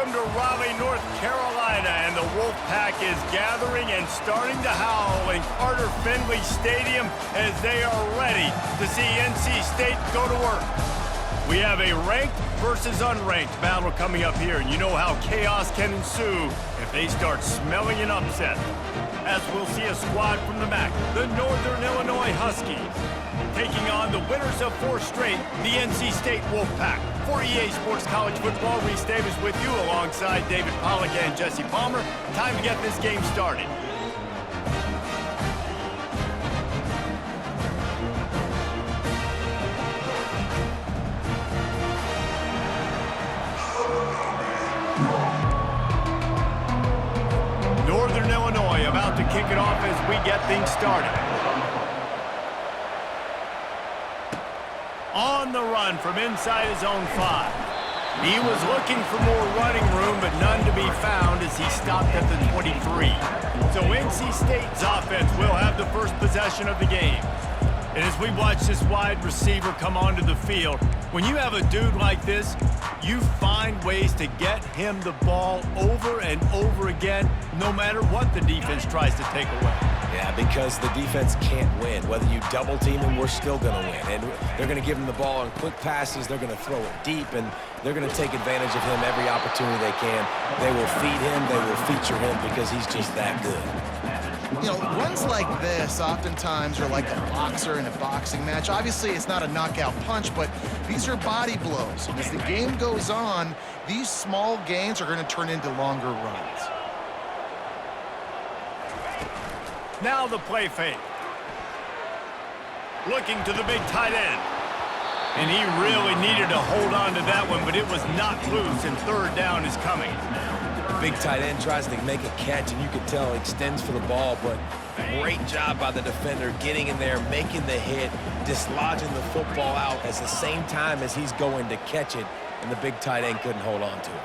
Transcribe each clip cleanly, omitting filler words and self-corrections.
Welcome to Raleigh, North Carolina, and the Wolfpack is gathering and starting to howl in Carter Finley Stadium as they are ready to see NC State go to work. We have a ranked versus unranked battle coming up here, and you know how chaos can ensue if they start smelling an upset. As we'll see a squad from the MAC, the Northern Illinois Huskies, taking on the winners of 4 straight, the NC State Wolfpack. For EA Sports College Football, Reese Davis with you alongside David Pollack and Jesse Palmer. Time to get this game started. Northern Illinois about to kick it off as we get things started. On the run from inside his own 5. He was looking for more running room, but none to be found as he stopped at the 23. So NC State's offense will have the first possession of the game. And as we watch this wide receiver come onto the field, when you have a dude like this, you find ways to get him the ball over and over again, no matter what the defense tries to take away. Yeah, because the defense can't win. Whether you double team him, we're still going to win. And they're going to give him the ball on quick passes. They're going to throw it deep, and they're going to take advantage of him every opportunity they can. They will feed him. They will feature him because he's just that good. You know, runs like this oftentimes are like a boxer in a boxing match. Obviously, it's not a knockout punch, but these are body blows. And as the game goes on, these small gains are going to turn into longer runs. Now the play fake. Looking to the big tight end. And he really needed to hold on to that one, but it was not loose, and third down is coming. Big tight end tries to make a catch, and you can tell extends for the ball, but great job by the defender getting in there, making the hit, dislodging the football out at the same time as he's going to catch it, and the big tight end couldn't hold on to it.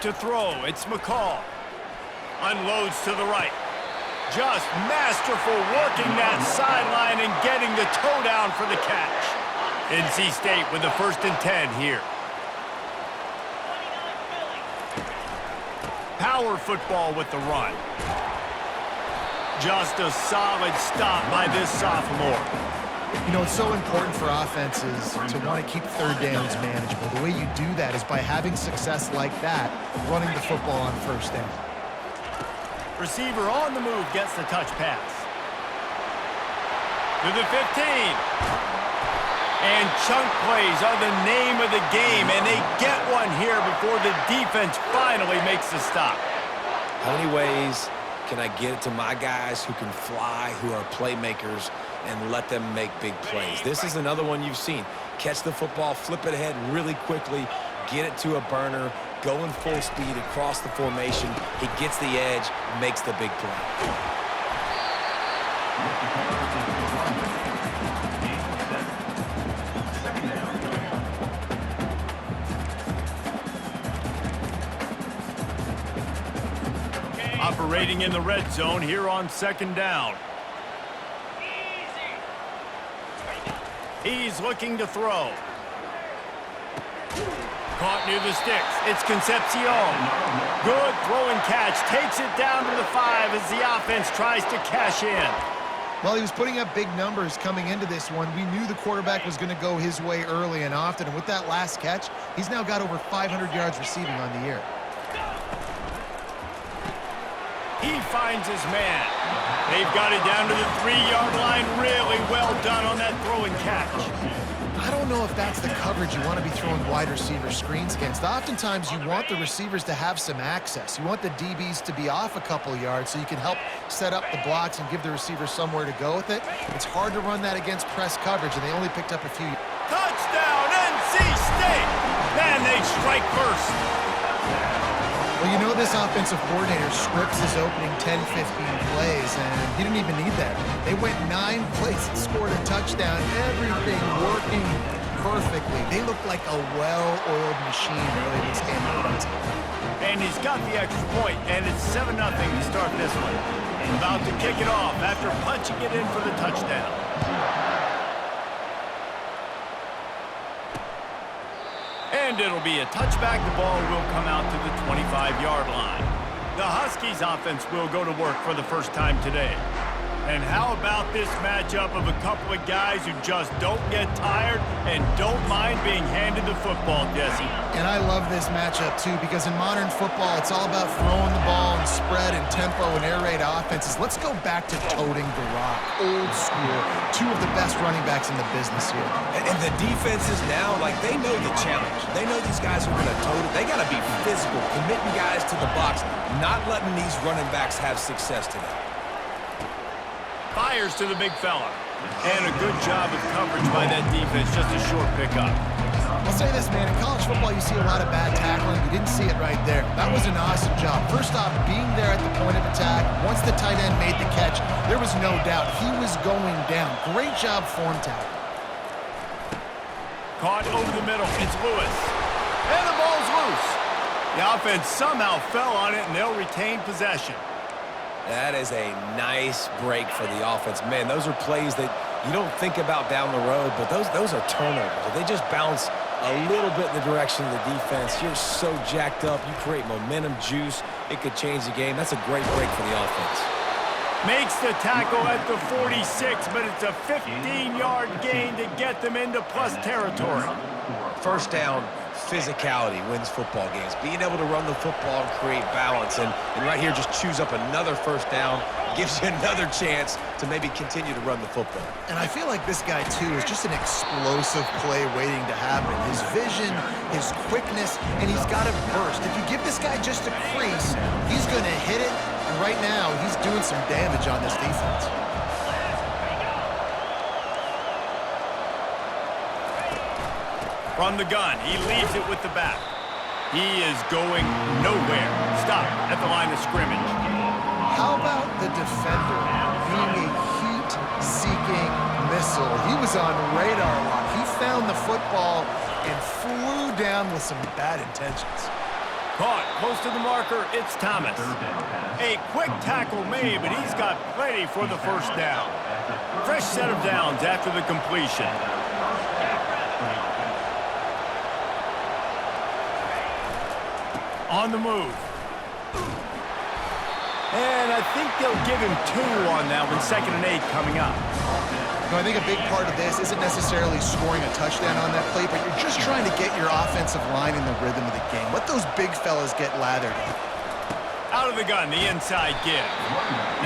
To throw, it's McCall. Unloads to the right. Just masterful working that sideline and getting the toe down for the catch. NC State with the 1st and 10 here. Power football with the run. Just a solid stop by this sophomore. You know, it's so important for offenses to want to keep third downs manageable. The way you do that is by having success like that, running the football on 1st down. Receiver on the move gets the touch pass. To the 15. And chunk plays are the name of the game, and they get one here before the defense finally makes the stop. How many ways can I get it to my guys who can fly, who are playmakers, and let them make big plays? This is another one you've seen. Catch the football, flip it ahead really quickly, get it to a burner, go in full speed across the formation. He gets the edge, makes the big play. Operating in the red zone here on 2nd down. He's looking to throw. Caught near the sticks. It's Concepcion. Good throw and catch. Takes it down to the 5 as the offense tries to cash in. Well, he was putting up big numbers coming into this one. We knew the quarterback was going to go his way early and often. And with that last catch, he's now got over 500 yards receiving on the year. He finds his man. They've got it down to the 3-yard line. Really well done on that throw and catch. I don't know if that's the coverage you want to be throwing wide receiver screens against. Oftentimes, you want the receivers to have some access. You want the DBs to be off a couple yards so you can help set up the blocks and give the receiver somewhere to go with it. It's hard to run that against press coverage, and they only picked up a few. Touchdown, NC State! And they strike first. Well, you know this offensive coordinator scripts his opening 10, 15 plays, and he didn't even need that. They went 9 plays and scored a touchdown, everything working perfectly. They look like a well-oiled machine early in this game. And he's got the extra point, and it's 7-0 to start this one. About to kick it off after punching it in for the touchdown. And it'll be a touchback. The ball will come out to the 25-yard line. The Huskies offense will go to work for the first time today. And how about this matchup of a couple of guys who just don't get tired and don't mind being handed the football, Jesse? And I love this matchup, too, because in modern football, it's all about throwing the ball and spread and tempo and air raid offenses. Let's go back to toting the rock. Old school. Two of the best running backs in the business here. And the defenses now, like, they know the challenge. They know these guys are going to tote it. They got to be physical, committing guys to the box, not letting these running backs have success today. Fires to the big fella. And a good job of coverage by that defense. Just a short pickup. I'll say this, man. In college football, you see a lot of bad tackling. You didn't see it right there. That was an awesome job. First off, being there at the point of attack. Once the tight end made the catch, there was no doubt he was going down. Great job form tackle. Caught over the middle. It's Lewis. And the ball's loose. The offense somehow fell on it, and they'll retain possession. That is a nice break for the offense. Man, those are plays that you don't think about down the road, but those are turnovers. If they just bounce a little bit in the direction of the defense, you're so jacked up. You create momentum, juice. It could change the game. That's a great break for the offense. Makes the tackle at the 46, but it's a 15-yard gain to get them into plus territory. First down, physicality wins football games. Being able to run the football and create balance. And right here, just choose up another first down. Gives you another chance to maybe continue to run the football. And I feel like this guy, too, is just an explosive play waiting to happen. His vision, his quickness, and he's got a burst. If you give this guy just a crease, he's going to hit it. And right now, he's doing some damage on this defense. From the gun, he leaves it with the back. He is going nowhere. Stop at the line of scrimmage. How about the defender being a heat-seeking missile? He was on radar lock. He found the football and flew down with some bad intentions. Caught close to the marker, it's Thomas. A quick tackle made, but he's got plenty for the first down. Fresh set of downs after the completion. On the move. And I think they'll give him 2 on that one. 2nd and 8 coming up. I think a big part of this isn't necessarily scoring a touchdown on that play, but you're just trying to get your offensive line in the rhythm of the game. Let those big fellas get lathered in. Out of the gun, the inside give.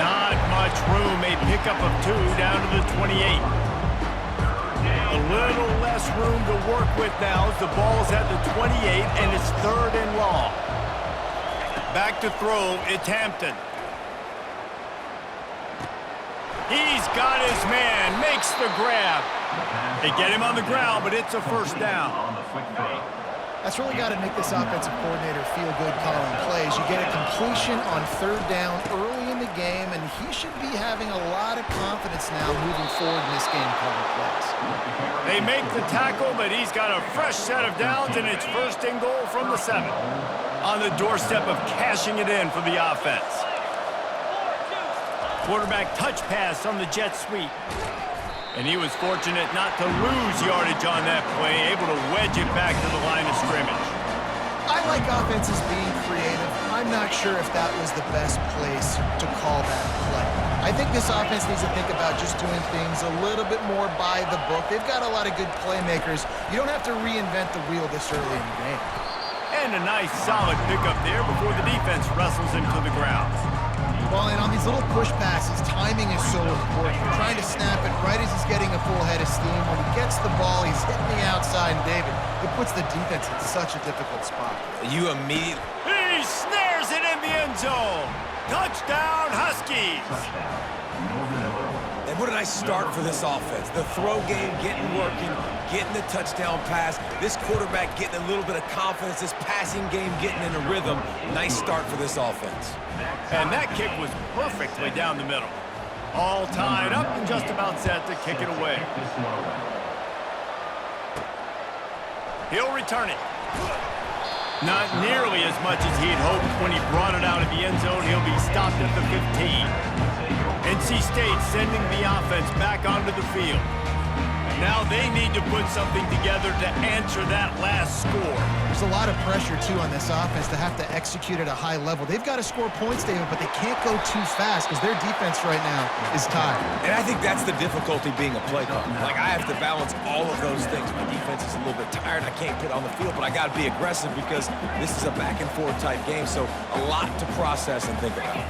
Not much room. A pickup of 2 down to the 28. A little less room to work with now as the ball's at the 28, and it's 3rd and long. Back to throw, it's Hampton. He's got his man, makes the grab. They get him on the ground, but it's a first down. That's really got to make this offensive coordinator feel good calling plays. You get a completion on 3rd down early in the game, and he should be having a lot of confidence now moving forward in this game calling plays. They make the tackle, but he's got a fresh set of downs, and it's 1st and goal from the 7. On the doorstep of cashing it in for the offense. Quarterback touch pass on the jet sweep. And he was fortunate not to lose yardage on that play, able to wedge it back to the line of scrimmage. I like offenses being creative. I'm not sure if that was the best place to call that play. I think this offense needs to think about just doing things a little bit more by the book. They've got a lot of good playmakers. You don't have to reinvent the wheel this early in the game. And a nice solid pickup there before the defense wrestles him to the ground. Well, and on these little push passes, timing is so important. You're trying to snap it right as he's getting a full head of steam. When he gets the ball, he's hitting the outside, and David, it puts the defense in such a difficult spot. You immediately... He snares it in the end zone. Touchdown, Huskies. And what a nice start for this offense. The throw game getting working, getting the touchdown pass. This quarterback getting a little bit of confidence. This passing game getting in a rhythm. Nice start for this offense. And that kick was perfectly down the middle. All tied up and just about set to kick it away. He'll return it. Not nearly as much as he'd hoped when he brought it out of the end zone. He'll be stopped at the 15. NC State sending the offense back onto the field. Now they need to put something together to answer that last score. There's a lot of pressure, too, on this offense to have to execute at a high level. They've got to score points, David, but they can't go too fast because their defense right now is tired. And I think that's the difficulty being a play caller. Like, I have to balance all of those things. My defense is a little bit tired. I can't put on the field, but I got to be aggressive because this is a back-and-forth type game, so a lot to process and think about.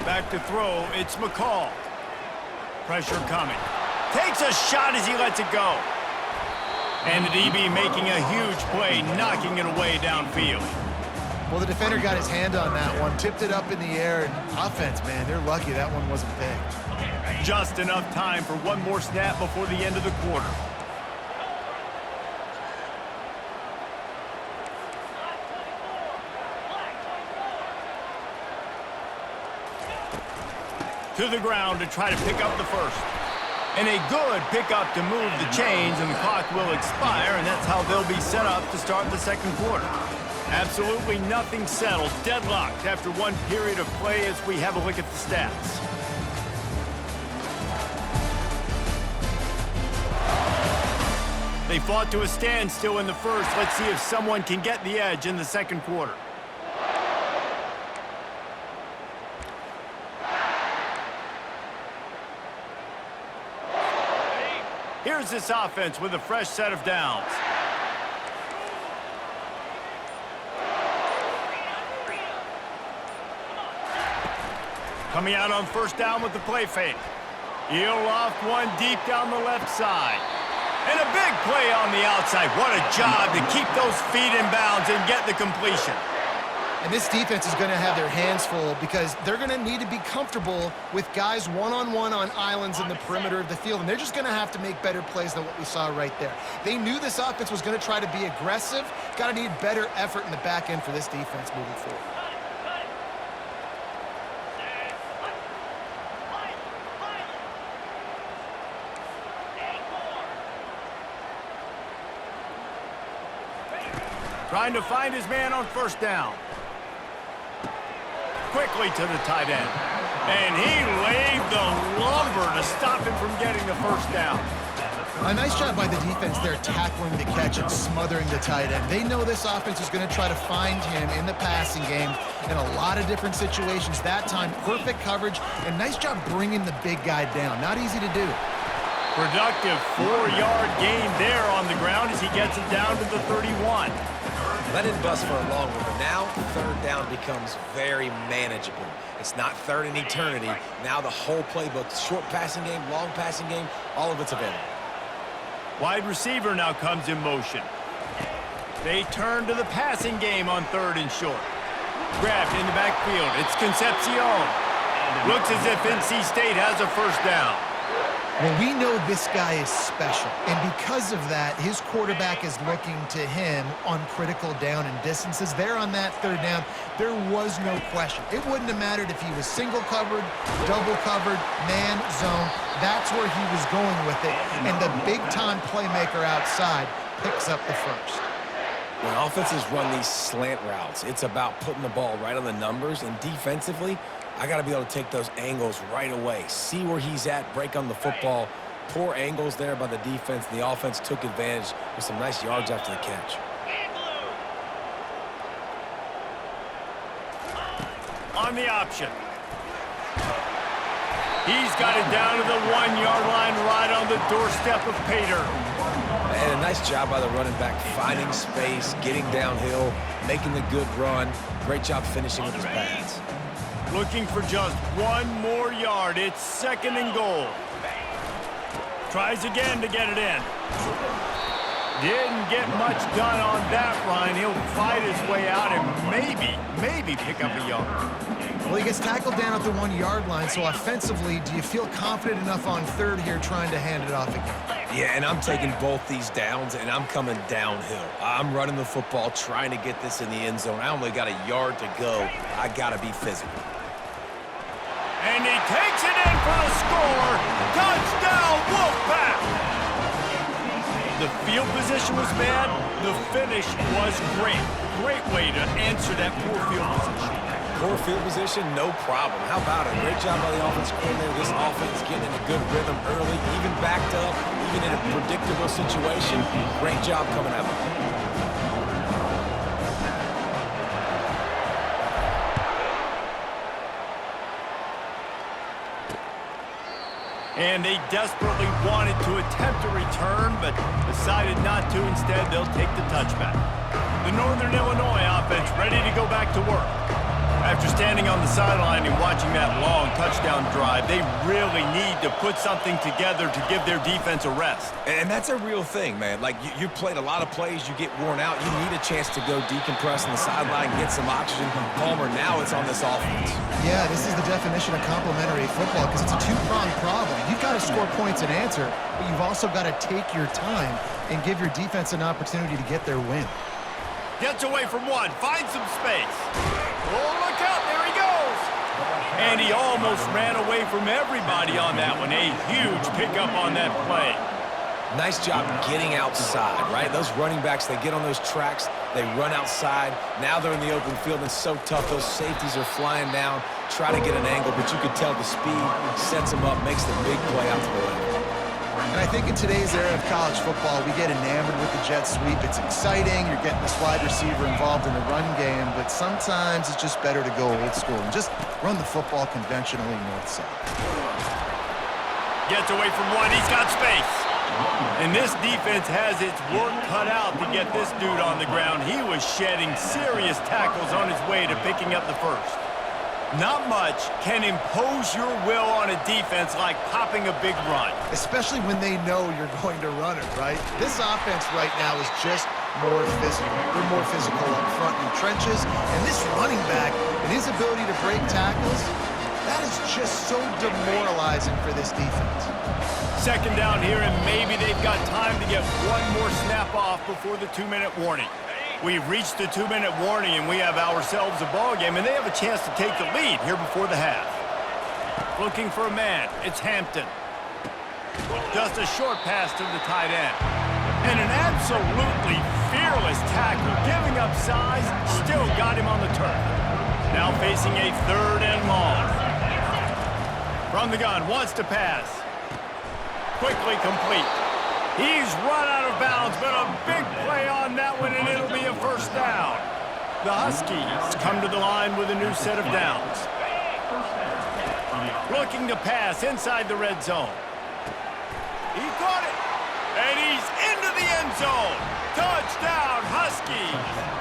Back to throw, it's McCall. Pressure coming. Takes a shot as he lets it go. And the DB making a huge play, knocking it away downfield. Well, the defender got his hand on that one, tipped it up in the air, and offense, man, they're lucky that one wasn't picked. Just enough time for one more snap before the end of the quarter. To the ground to try to pick up the first. And a good pickup to move the chains, and the clock will expire, and that's how they'll be set up to start the second quarter. Absolutely nothing settled, deadlocked after one period of play as we have a look at the stats. They fought to a standstill in the first. Let's see if someone can get the edge in the second quarter. Here's this offense with a fresh set of downs. Coming out on first down with the play fake. He'll loft one deep down the left side. And a big play on the outside. What a job to keep those feet in bounds and get the completion. And this defense is going to have their hands full because they're going to need to be comfortable with guys one-on-one on islands in the perimeter of the field, and they're just going to have to make better plays than what we saw right there. They knew this offense was going to try to be aggressive. Got to need better effort in the back end for this defense moving forward. Trying to find his man on first down. Quickly to the tight end. And he laid the lumber to stop him from getting the first down. A nice job by the defense there tackling the catch and smothering the tight end. They know this offense is going to try to find him in the passing game in a lot of different situations. That time, perfect coverage, and nice job bringing the big guy down. Not easy to do. Productive 4-yard gain there on the ground as he gets it down to the 31. Let it bust for a long one, but now third down becomes very manageable. It's not third in eternity. Now the whole playbook, short passing game, long passing game, all of it's available. Wide receiver now comes in motion. They turn to the passing game on third and short. Grabbed in the backfield. It's Concepcion. Looks as if NC State has a first down. Well, we know this guy is special, and because of that, his quarterback is looking to him on critical down and distances. There on that third down, there was no question. It wouldn't have mattered if he was single covered, double covered, man, zone. That's where he was going with it, and the big-time playmaker outside picks up the first. When offenses run these slant routes, it's about putting the ball right on the numbers, and defensively, I got to be able to take those angles right away, see where he's at, break on the football. Poor angles there by the defense. The offense took advantage with some nice yards after the catch. On the option. He's got it down to the 1-yard line right on the doorstep of Pater. And a nice job by the running back, finding space, getting downhill, making the good run. Great job finishing with his pads. Looking for just one more yard. It's second and goal. Tries again to get it in. Didn't get much done on that run. He'll fight his way out and maybe pick up a yard. Well, he gets tackled down at the 1-yard line, so offensively, do you feel confident enough on third here trying to hand it off again? Yeah, and I'm taking both these downs, and I'm coming downhill. I'm running the football, trying to get this in the end zone. I only got a yard to go. I got to be physical. And he takes it in for the score. Touchdown, Wolfpack! The field position was bad. The finish was great. Great way to answer that poor field position. Poor field position, no problem. How about it? Great job by the offensive coordinator. This offense getting in a good rhythm early, even backed up, even in a predictable situation. Great job coming out. And they desperately wanted to attempt a return, but decided not to. Instead, they'll take the touchback. The Northern Illinois offense ready to go back to work. After standing on the sideline and watching that long touchdown drive, they really need to put something together to give their defense a rest. And that's a real thing, man. Like, you played a lot of plays, you get worn out, you need a chance to go decompress on the sideline, get some oxygen. Palmer, now it's on this offense. Yeah, this is the definition of complementary football because it's a two-pronged problem. You've got to score points and answer, but you've also got to take your time and give your defense an opportunity to get their win. Gets away from one, finds some space. Oh, look out, there he goes. And he almost ran away from everybody on that one. A huge pickup on that play. Nice job getting outside, right? Those running backs, they get on those tracks, they run outside. Now they're in the open field, and it's so tough. Those safeties are flying down, try to get an angle, but you can tell the speed sets them up, makes the big play out to the left. And I think in today's era of college football, we get enamored with the jet sweep. It's exciting. You're getting this wide receiver involved in the run game, but sometimes it's just better to go old school and just run the football conventionally north-south. Gets away from one. He's got space. And this defense has its work cut out to get this dude on the ground. He was shedding serious tackles on his way to picking up the first. Not much can impose your will on a defense like popping a big run. Especially when they know you're going to run it, right? This offense right now is just more physical. They're more physical up front in the trenches. And this running back and his ability to break tackles, that is just so demoralizing for this defense. Second down here, and maybe they've got time to get one more snap off before the 2-minute warning. We've reached the 2-minute warning, and we have ourselves a ball game, and they have a chance to take the lead here before the half. Looking for a man. It's Hampton. Just a short pass to the tight end. And an absolutely fearless tackle, giving up size, still got him on the turf. Now facing a 3rd and long. From the gun, wants to pass. Quickly complete. He's run out of bounds, but a big play on that one, and it'll be a first down. The Huskies come to the line with a new set of downs. Looking to pass inside the red zone. He caught it, and he's into the end zone. Touchdown, Huskies.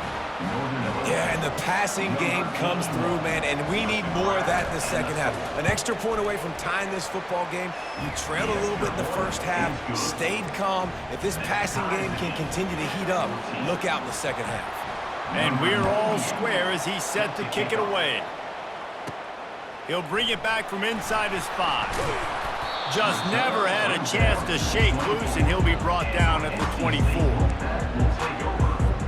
Yeah, and the passing game comes through, man, and we need more of that in the second half. An extra point away from tying this football game. You trailed a little bit in the first half, stayed calm. If this passing game can continue to heat up, look out in the second half. And we're all square as he's set to kick it away. He'll bring it back from inside his 5. Just never had a chance to shake loose, and he'll be brought down at the 24.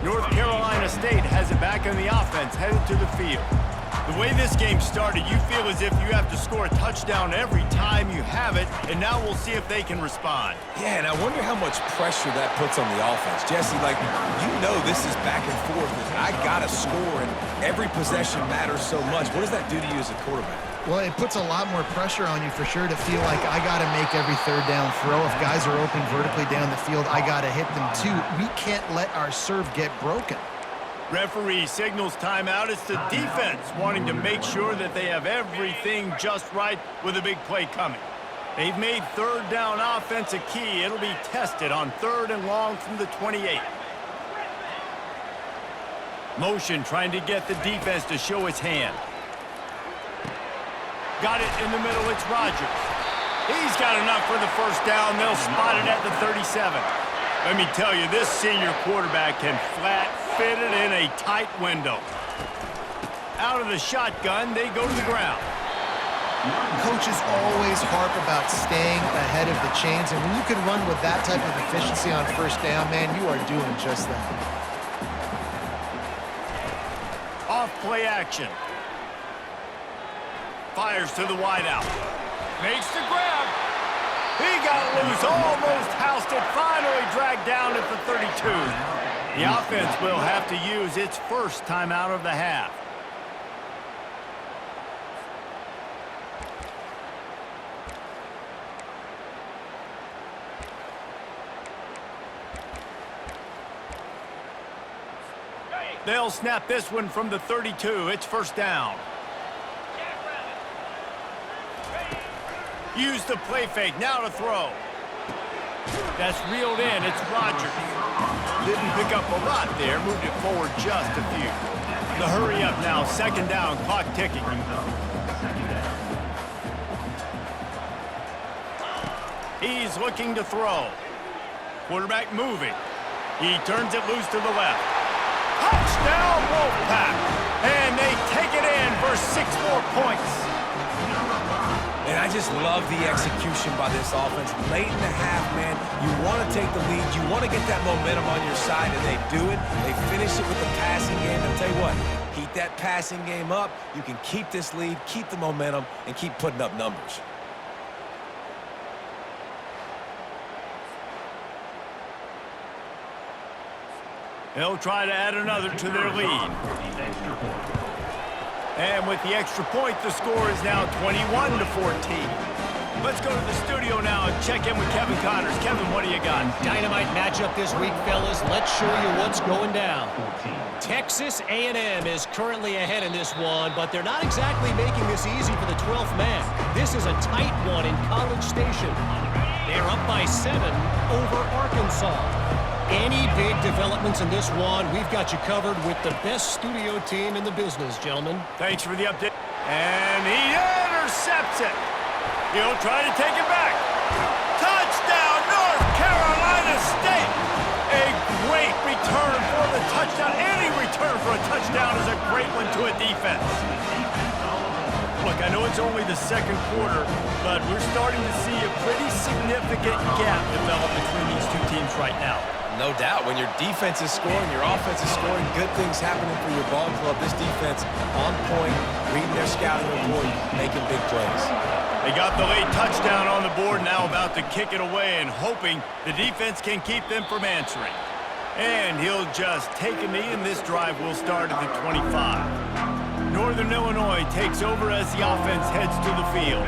North Carolina State has it back on the offense, headed to the field. The way this game started, you feel as if you have to score a touchdown every time you have it, and now we'll see if they can respond. Yeah, and I wonder how much pressure that puts on the offense. Jesse, like, you know this is back and forth, and I got to score, and every possession matters so much. What does that do to you as a quarterback? Well, it puts a lot more pressure on you for sure to feel like I got to make every 3rd down throw. If guys are open vertically down the field, I got to hit them too. We can't let our serve get broken. Referee signals timeout. It's the defense wanting to make sure that they have everything just right with a big play coming. They've made 3rd down offense a key. It'll be tested on 3rd and long from the 28. Motion trying to get the defense to show its hand. Got it in the middle. It's Rodgers. He's got enough for the first down. They'll spot it at the 37. Let me tell you, this senior quarterback can flat fit it in a tight window. Out of the shotgun, they go to the ground. Coaches always harp about staying ahead of the chains, and when you can run with that type of efficiency on first down, man, you are doing just that. Off play action. Fires to the wideout. Makes the grab. He got loose, almost housed it, finally dragged down at the 32. The offense will have to use its first timeout of the half. They'll snap this one from the 32. It's first down. Use the play fake. Now to throw. That's reeled in. It's Rodgers. Didn't pick up a lot there. Moved it forward just a few. The hurry up now. Second down. Clock ticking. He's looking to throw. Quarterback moving. He turns it loose to the left. Touchdown, Wolfpack! And they take it in for 6 more points. And I just love the execution by this offense. Late in the half, man, you want to take the lead. You want to get that momentum on your side, and they do it. They finish it with the passing game. And I'll tell you what, keep that passing game up. You can keep this lead, keep the momentum, and keep putting up numbers. They'll try to add another to their lead. And with the extra point, the score is now 21-14. Let's go to the studio now and check in with Kevin Connors. Kevin, what do you got? Dynamite matchup this week, fellas. Let's show you what's going down. Texas A&M is currently ahead in this one, but they're not exactly making this easy for the 12th man. This is a tight one in College Station. They're up by 7 over Arkansas. Any big developments in this one, we've got you covered with the best studio team in the business, gentlemen. Thanks for the update. And he intercepts it. He'll try to take it back. Touchdown, North Carolina State. A great return for the touchdown. Any return for a touchdown is a great one to a defense. Look, I know it's only the second quarter, but we're starting to see a pretty significant gap develop between these two teams right now. No doubt. When your defense is scoring, your offense is scoring, good things happening for your ball club. This defense on point, reading their scouting report, making big plays. They got the late touchdown on the board, now about to kick it away and hoping the defense can keep them from answering. And he'll just take a knee, and this drive will start at the 25. Northern Illinois takes over as the offense heads to the field.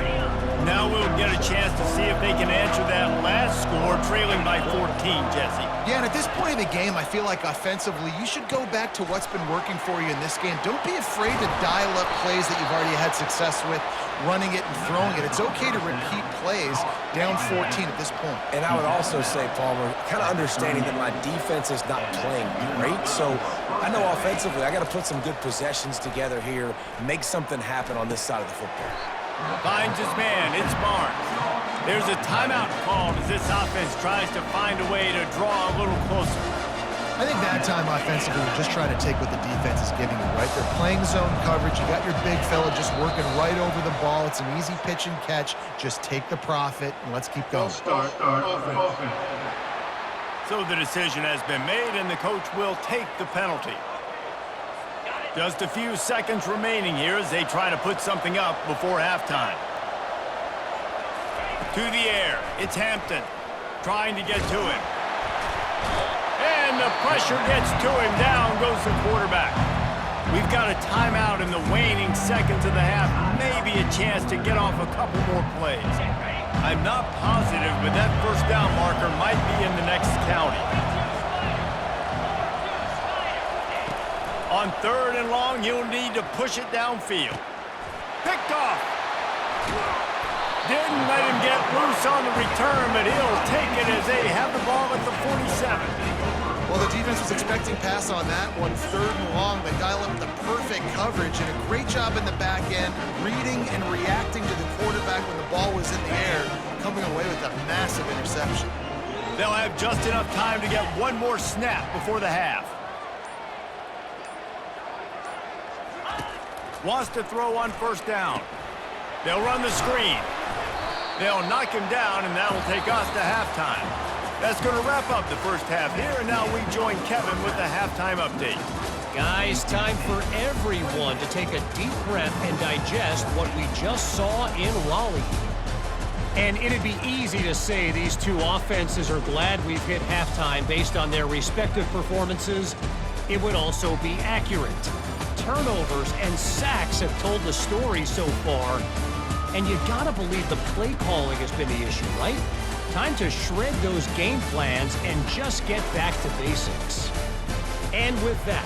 Now we'll get a chance to see if they can answer that last score, trailing by 14, Jesse. Yeah, and at this point in the game, I feel like offensively, you should go back to what's been working for you in this game. Don't be afraid to dial up plays that you've already had success with, running it and throwing it. It's okay to repeat plays down 14 at this point. And I would also say, Palmer, kind of understanding that my defense is not playing great, so I know offensively I got to put some good possessions together here, make something happen on this side of the football. Finds his man. It's Barnes. There's a timeout called as this offense tries to find a way to draw a little closer. I think that time offensively, we're just trying to take what the defense is giving you, right? They're playing zone coverage. You got your big fella just working right over the ball. It's an easy pitch and catch. Just take the profit, and let's keep going. Start. So the decision has been made, and the coach will take the penalty. Just a few seconds remaining here as they try to put something up before halftime. To the air. It's Hampton trying to get to him. And the pressure gets to him. Down goes the quarterback. We've got a timeout in the waning seconds of the half. Maybe a chance to get off a couple more plays. I'm not positive, but that first down marker might be in the next county. On 3rd and long, you'll need to push it downfield. Picked off. Didn't let him get loose on the return, but he'll take it as they have the ball at the 47. Well, the defense was expecting pass on that one. 3rd and long, they dial up the perfect coverage and a great job in the back end, reading and reacting to the quarterback when the ball was in the air, coming away with a massive interception. They'll have just enough time to get one more snap before the half. Wants to throw on 1st down. They'll run the screen. They'll knock him down, and that'll take us to halftime. That's going to wrap up the first half here, and now we join Kevin with the halftime update. Guys, time for everyone to take a deep breath and digest what we just saw in Raleigh. And it'd be easy to say these two offenses are glad we've hit halftime based on their respective performances. It would also be accurate. Turnovers and sacks have told the story so far. And you gotta believe the play calling has been the issue, right? Time to shred those game plans and just get back to basics. And with that,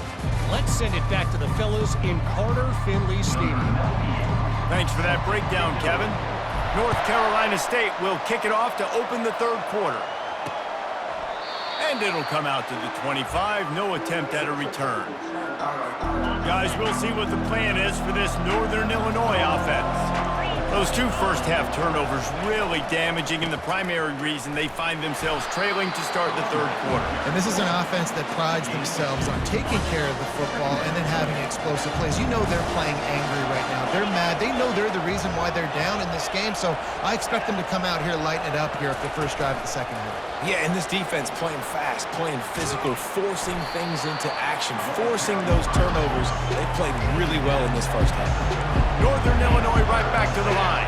let's send it back to the fellas in Carter Finley Stadium. Thanks for that breakdown, Kevin. North Carolina State will kick it off to open the third quarter. And it'll come out to the 25. No attempt at a return. Guys, we'll see what the plan is for this Northern Illinois offense. Those two first-half turnovers really damaging, and the primary reason they find themselves trailing to start the third quarter. And this is an offense that prides themselves on taking care of the football and then having explosive plays. You know they're playing angry right now. They're mad. They know they're the reason why they're down in this game, so I expect them to come out here, lighten it up here at the first drive of the second half. Yeah, and this defense playing fast, playing physical, forcing things into action, forcing those turnovers. They played really well in this first half. Northern Illinois right back to the line.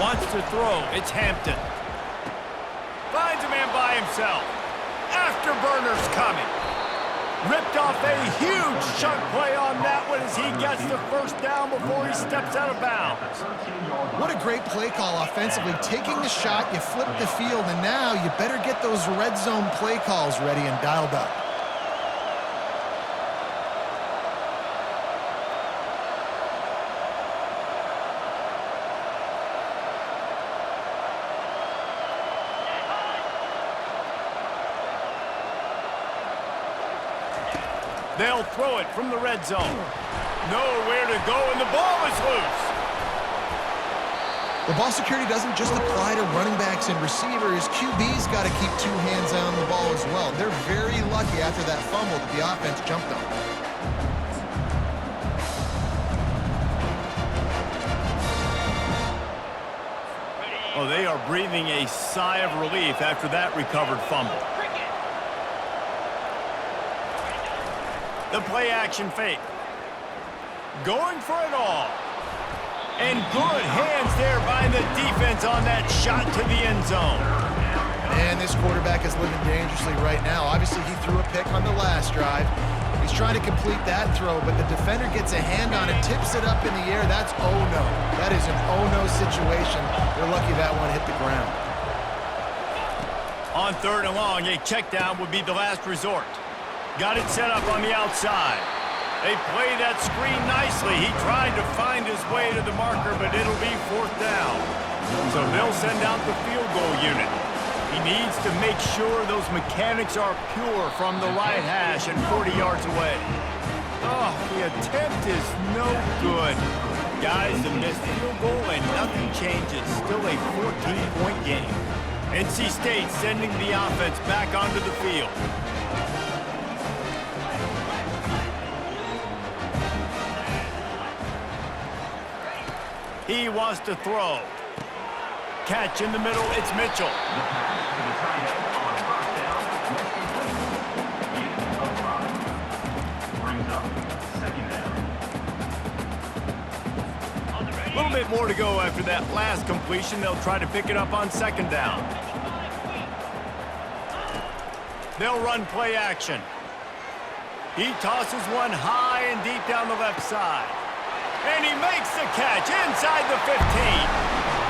Wants to throw. It's Hampton. Finds a man by himself. Afterburners coming. Ripped off a huge chunk play on that one as he gets the first down before he steps out of bounds. What a great play call offensively. Taking the shot, you flip the field, and now you better get those red zone play calls ready and dialed up. They'll throw it from the red zone. Nowhere to go, and the ball is loose. The ball security doesn't just apply to running backs and receivers. QB's got to keep two hands on the ball as well. They're very lucky after that fumble that the offense jumped on. Oh, they are breathing a sigh of relief after that recovered fumble. The play action fake. Going for it all. And good hands there by the defense on that shot to the end zone. And this quarterback is living dangerously right now. Obviously, he threw a pick on the last drive. He's trying to complete that throw, but the defender gets a hand on it, tips it up in the air. That's oh-no. That is an oh-no situation. They're lucky that one hit the ground. On third and long, a check down would be the last resort. Got it set up on the outside. They play that screen nicely. He tried to find his way to the marker, but it'll be fourth down. So they'll send out the field goal unit. He needs to make sure those mechanics are pure from the right hash and 40 yards away. Oh, the attempt is no good. Guys, a missed field goal and nothing changes. Still a 14-point game. NC State sending the offense back onto the field. He wants to throw. Catch in the middle, it's Mitchell. A little bit more to go after that last completion. They'll try to pick it up on second down. They'll run play action. He tosses one high and deep down the left side. And he makes the catch inside the 15.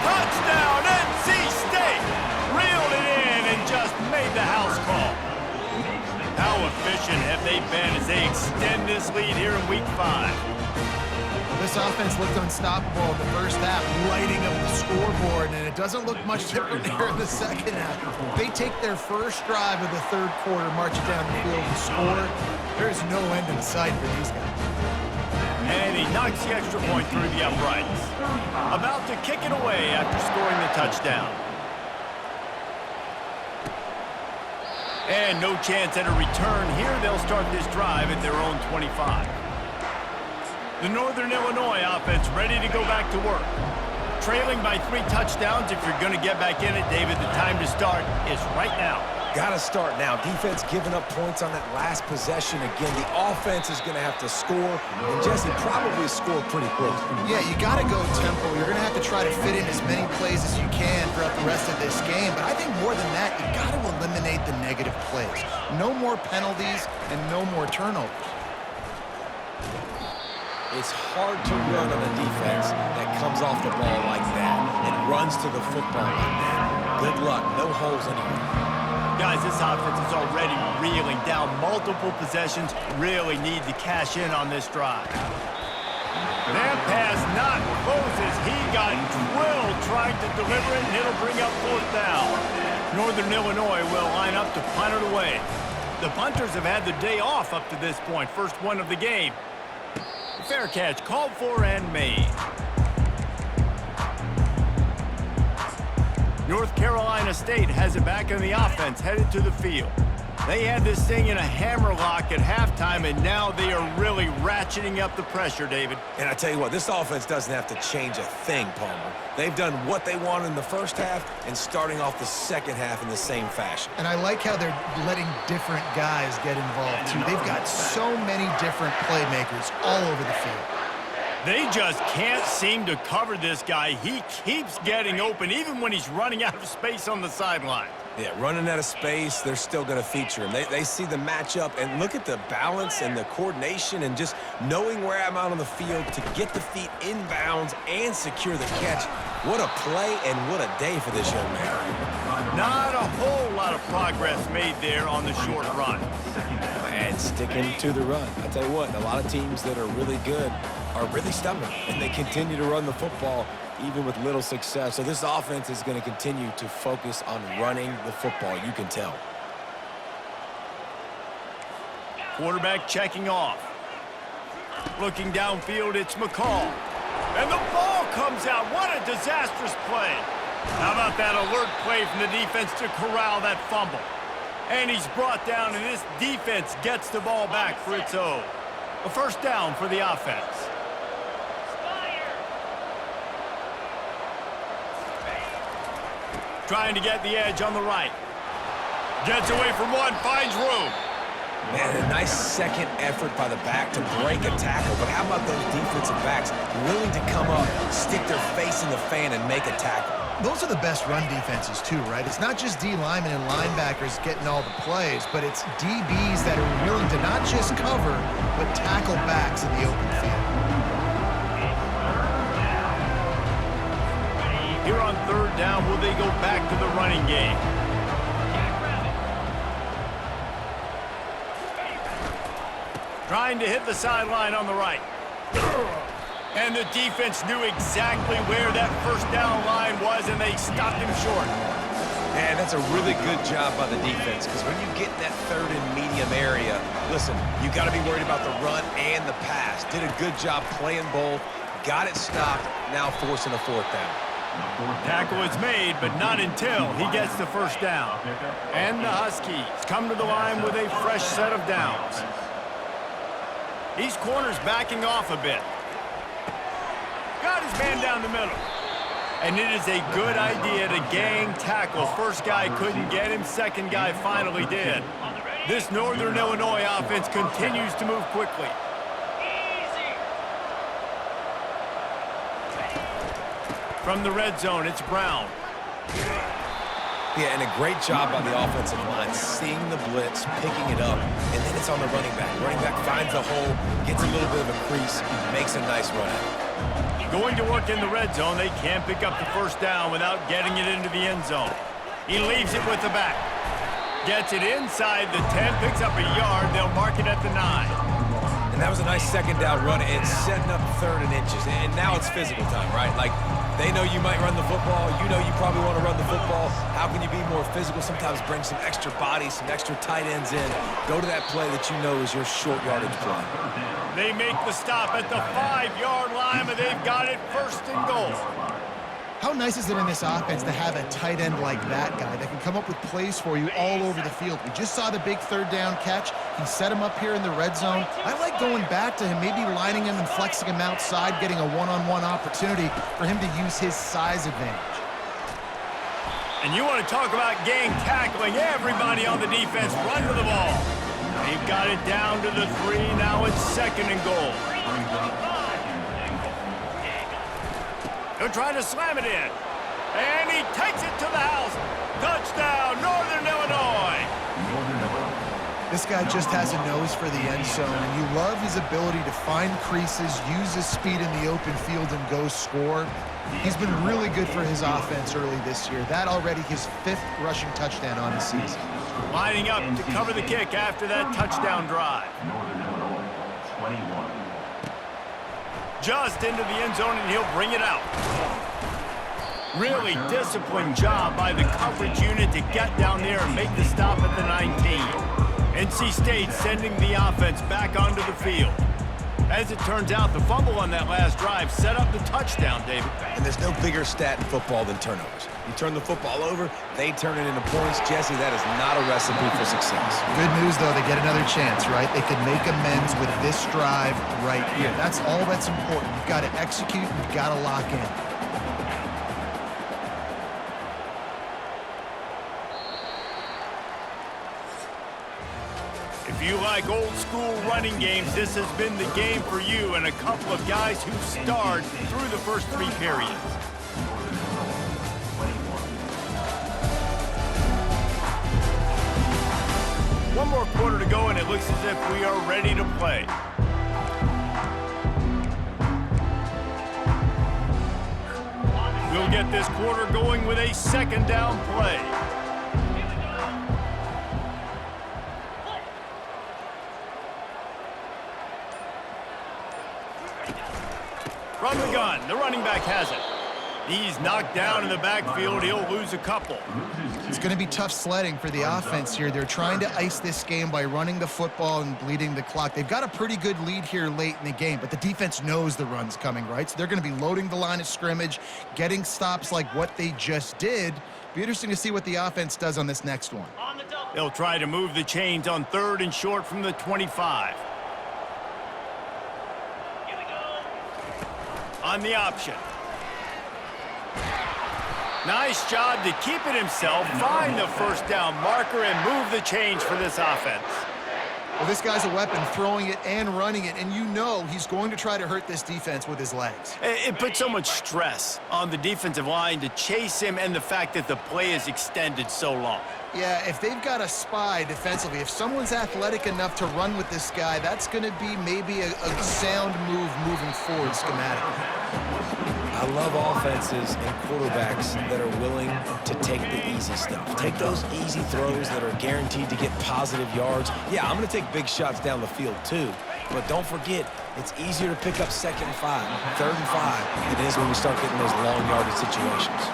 Touchdown, NC State! Reeled it in and just made the house call. How efficient have they been as they extend this lead here in Week 5? This offense looked unstoppable in the first half, lighting up the scoreboard, and it doesn't look much different here in the second half. They take their first drive of the third quarter, march it down the field and score. There is no end in sight for these guys. And he knocks the extra point through the uprights. About to kick it away after scoring the touchdown. And no chance at a return here. They'll start this drive at their own 25. The Northern Illinois offense ready to go back to work. Trailing by 3 touchdowns. If you're going to get back in it, David, the time to start is right now. Got to start now. Defense giving up points on that last possession. Again, the offense is going to have to score, and Jesse probably scored pretty quick. Yeah, you got to go tempo. You're going to have to try to fit in as many plays as you can throughout the rest of this game. But I think more than that, you got to eliminate the negative plays. No more penalties and no more turnovers. It's hard to run on a defense that comes off the ball like that and runs to the football like that. Good luck. No holes anywhere. Guys, this offense is already reeling down multiple possessions. Really need to cash in on this drive. That pass not closes. He got drilled trying to deliver it, and it'll bring up 4th down. Northern Illinois will line up to punt it away. The punters have had the day off up to this point. First one of the game. Fair catch called for and made. North Carolina State has it back in the offense, headed to the field. They had this thing in a hammerlock at halftime, and now they are really ratcheting up the pressure, David. And I tell you what, this offense doesn't have to change a thing, Palmer. They've done what they wanted in the first half and starting off the second half in the same fashion. And I like how they're letting different guys get involved, too. They've got so many different playmakers all over the field. They just can't seem to cover this guy. He keeps getting open, even when he's running out of space on the sideline. Yeah, running out of space, they're still going to feature him. They see the matchup, and look at the balance and the coordination and just knowing where I'm out on the field to get the feet inbounds and secure the catch. What a play and what a day for this young man. Not a whole lot of progress made there on the short run. And sticking to the run. I tell you what, a lot of teams that are really good are really stubborn, and they continue to run the football even with little success. So this offense is going to continue to focus on running the football. You can tell. Quarterback checking off. Looking downfield, it's McCall. And the ball comes out. What a disastrous play. How about that alert play from the defense to corral that fumble? And he's brought down, and this defense gets the ball back for its own. A 1st down for the offense. Trying to get the edge on the right. Gets away from one, finds room. Man, a nice second effort by the back to break a tackle. But how about those defensive backs willing to come up, stick their face in the fan, and make a tackle? Those are the best run defenses, too, right? It's not just D linemen and linebackers getting all the plays, but it's DBs that are willing to not just cover, but tackle backs in the open field. Here on 3rd down, will they go back to the running game? Trying to hit the sideline on the right. And the defense knew exactly where that 1st down line was, and they stopped him short. And that's a really good job by the defense, because when you get in that 3rd and medium area, listen, you got to be worried about the run and the pass. Did a good job playing both, got it stopped, now forcing a 4th down. Tackle is made, but not until he gets the 1st down. And the Huskies come to the line with a fresh set of downs. These corners backing off a bit. Got his man down the middle. And it is a good idea to gang tackle. First guy couldn't get him, second guy finally did. This Northern Illinois offense continues to move quickly. From the red zone, it's Brown. Yeah, and a great job by the offensive line, seeing the blitz, picking it up, and then it's on the running back. Running back finds a hole, gets a little bit of a crease, makes a nice run out. Going to work in the red zone, they can't pick up the 1st down without getting it into the end zone. He leaves it with the back. Gets it inside the 10, picks up a yard. They'll mark it at the 9. And that was a nice 2nd down run and setting up 3rd and inches. And now it's physical time, right? Like, they know you might run the football. You know you probably want to run the football. How can you be more physical? Sometimes bring some extra bodies, some extra tight ends in. Go to that play that you know is your short yardage play. They make the stop at the 5-yard line, but they've got it 1st and goal. How nice is it in this offense to have a tight end like that guy that can come up with plays for you all over the field? We just saw the big 3rd down catch. He set him up here in the red zone. I like going back to him, maybe lining him and flexing him outside, getting a one-on-one opportunity for him to use his size advantage. And you want to talk about gang tackling. Everybody on the defense run to the ball. They've got it down to the 3. Now it's 2nd and goal. He'll try to slam it in. And he takes it to the house. Touchdown, Northern Illinois. This guy just has a nose for the end zone, and you love his ability to find creases, use his speed in the open field, and go score. He's been really good for his offense early this year. That already his 5th rushing touchdown on the season. Lining up to cover the kick after that touchdown drive. Just into the end zone, and he'll bring it out. Really disciplined job by the coverage unit to get down there and make the stop at the 19. NC State sending the offense back onto the field. As it turns out, the fumble on that last drive set up the touchdown, David. And there's no bigger stat in football than turnovers. You turn the football over, they turn it into points. Jesse, that is not a recipe for success. Good news, though, they get another chance, right? They can make amends with this drive right here. That's all that's important. You've got to execute, and you've got to lock in. If you like old-school running games, this has been the game for you and a couple of guys who starred through the first 3 periods. One more quarter to go, and it looks as if we are ready to play. We'll get this quarter going with a 2nd down play. From the gun, the running back has it. He's knocked down in the backfield. He'll lose a couple. It's going to be tough sledding for the offense here. They're trying to ice this game by running the football and bleeding the clock. They've got a pretty good lead here late in the game, but the defense knows the run's coming, right? So they're going to be loading the line of scrimmage, getting stops like what they just did. Be interesting to see what the offense does on this next one. They'll try to move the chains on 3rd and short from the 25. On the option. Nice job to keep it himself, find the 1st down marker, and move the chains for this offense. Well, this guy's a weapon, throwing it and running it, and you know he's going to try to hurt this defense with his legs. It puts so much stress on the defensive line to chase him, and the fact that the play is extended so long. Yeah, if they've got a spy defensively, if someone's athletic enough to run with this guy, that's going to be maybe a sound move moving forward schematically. I love offenses and quarterbacks that are willing to take the easy stuff. Take those easy throws that are guaranteed to get positive yards. Yeah, I'm going to take big shots down the field too. But don't forget, it's easier to pick up 2nd and 5, 3rd and 5 than it is when we start getting those long yardage situations.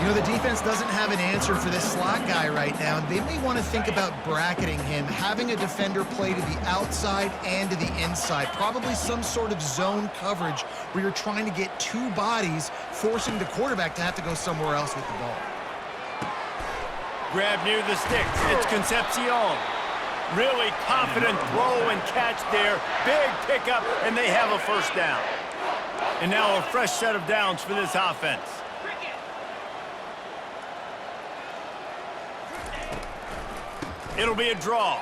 You know, the defense doesn't have an answer for this slot guy right now. They may want to think about bracketing him, having a defender play to the outside and to the inside. Probably some sort of zone coverage where you're trying to get 2 bodies, forcing the quarterback to have to go somewhere else with the ball. Grab near the sticks. It's Concepcion. Really confident throw and catch there. Big pickup, and they have a 1st down. And now a fresh set of downs for this offense. It'll be a draw.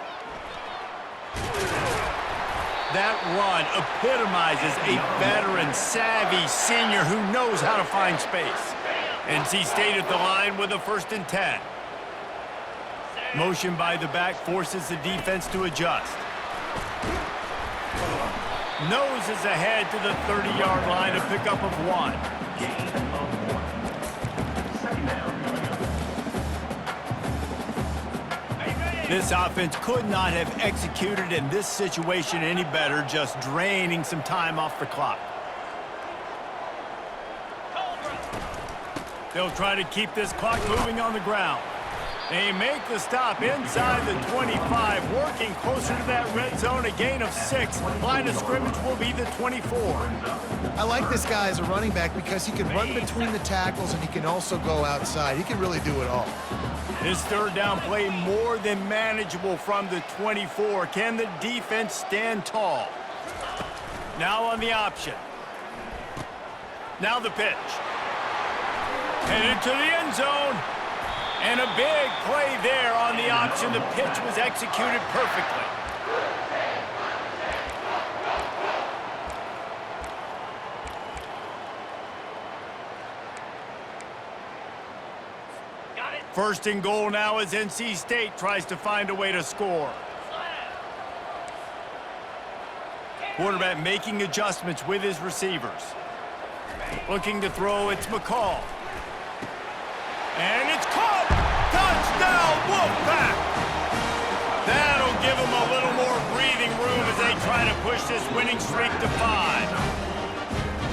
That run epitomizes a veteran, savvy senior who knows how to find space. NC State at the line with a 1st and 10. Motion by the back forces the defense to adjust. Noses ahead to the 30-yard line, a pickup of 1. This offense could not have executed in this situation any better, just draining some time off the clock. They'll try to keep this clock moving on the ground. They make the stop inside the 25, working closer to that red zone, a gain of 6. Line of scrimmage will be the 24. I like this guy as a running back because he can run between the tackles and he can also go outside. He can really do it all. This 3rd down play more than manageable from the 24. Can the defense stand tall? Now on the option. Now the pitch. Headed to the end zone. And a big play there on the option. The pitch was executed perfectly. First and goal now as NC State tries to find a way to score. Quarterback making adjustments with his receivers. Looking to throw, it's McCall. And it's caught! Touchdown, Wolfpack! That'll give them a little more breathing room as they try to push this winning streak to 5.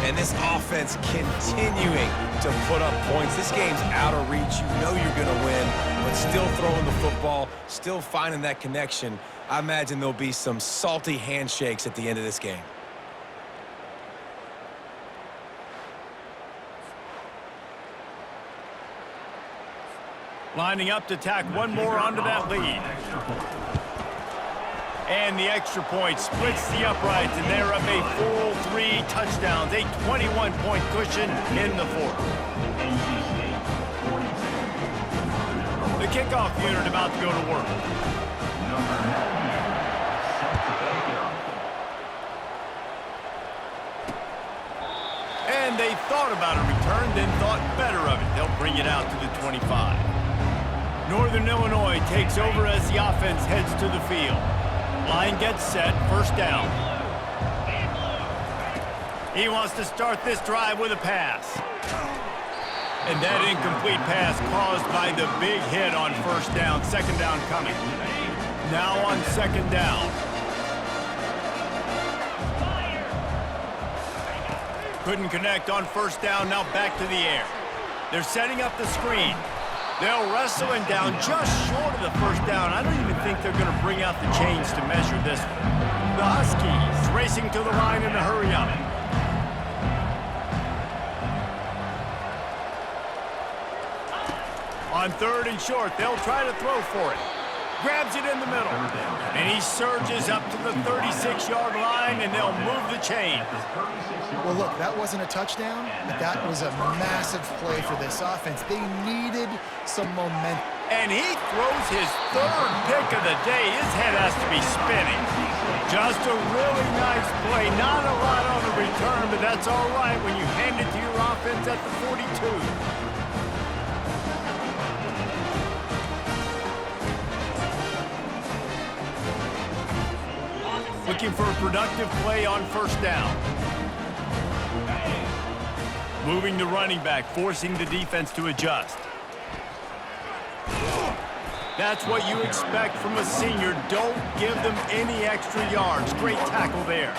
And this offense continuing to put up points. This game's out of reach. You know you're going to win, but still throwing the football, still finding that connection. I imagine there'll be some salty handshakes at the end of this game. Lining up to tack one more onto that lead. And the extra point splits the uprights, and they're up a full 3 touchdowns, a 21-point cushion in the fourth. The kickoff unit about to go to work. And they thought about a return, then thought better of it. They'll bring it out to the 25. Northern Illinois takes over as the offense heads to the field. Line gets set, first down. He wants to start this drive with a pass. And that incomplete pass caused by the big hit on first down. Second down coming. Now on second down. Couldn't connect on first down, now back to the air. They're setting up the screen. They'll wrestle him down just short of the first down. I don't even think they're going to bring out the chains to measure this one. The Huskies racing to the line in a hurry-up. On third and short, they'll try to throw for it. Grabs it in the middle. And he surges up to the 36-yard line, and they'll move the chain. Well, look, that wasn't a touchdown, but that was a massive play for this offense. They needed some momentum. And he throws his third pick of the day. His head has to be spinning. Just a really nice play. Not a lot on the return, but that's all right when you hand it to your offense at the 42. Looking for a productive play on first down. Moving the running back, forcing the defense to adjust. That's what you expect from a senior. Don't give them any extra yards. Great tackle there.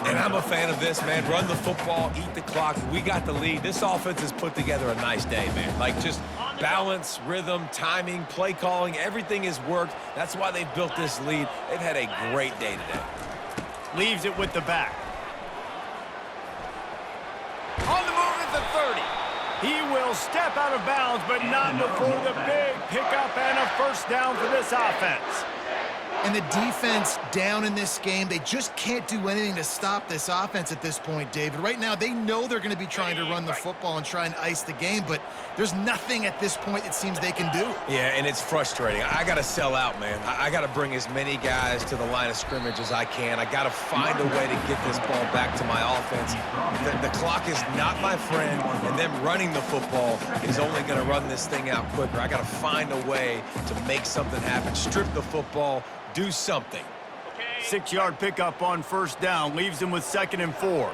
And I'm a fan of this, man. Run the football, eat the clock. We got the lead. This offense has put together a nice day, man. Like, just balance, rhythm, timing, play calling, everything has worked. That's why they've built this lead. They've had a great day today. Leaves it with the back. On the move at the 30. He will step out of bounds, but not before the big pickup and a first down for this offense. And the defense down in this game, they just can't do anything to stop this offense at this point, David. Right now, they know they're going to be trying to run the football and try and ice the game, but there's nothing at this point it seems they can do. Yeah, and it's frustrating. I got to sell out, man. I got to bring as many guys to the line of scrimmage as I can. I got to find a way to get this ball back to my offense. The clock is not my friend, and them running the football is only going to run this thing out quicker. I got to find a way to make something happen, strip the football, do something. 6-yard pickup on first down leaves him with 2nd and 4.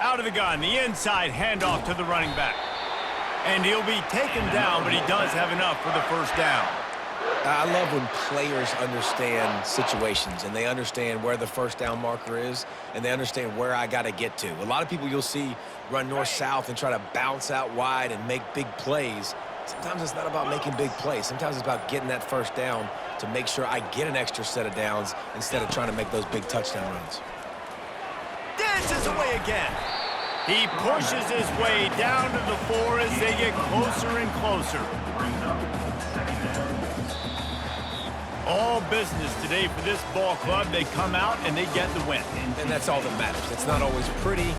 Out of the gun, the inside handoff to the running back. And he'll be taken down, but he does have enough for the first down. I love when players understand situations and they understand where the first down marker is and they understand where I got to get to. A lot of people you'll see run north-south and try to bounce out wide and make big plays. Sometimes it's not about making big plays. Sometimes it's about getting that first down to make sure I get an extra set of downs instead of trying to make those big touchdown runs. Dances away again. He pushes his way down to the 4 as they get closer and closer. All business today for this ball club. They come out and they get the win. And that's all that matters. It's not always pretty.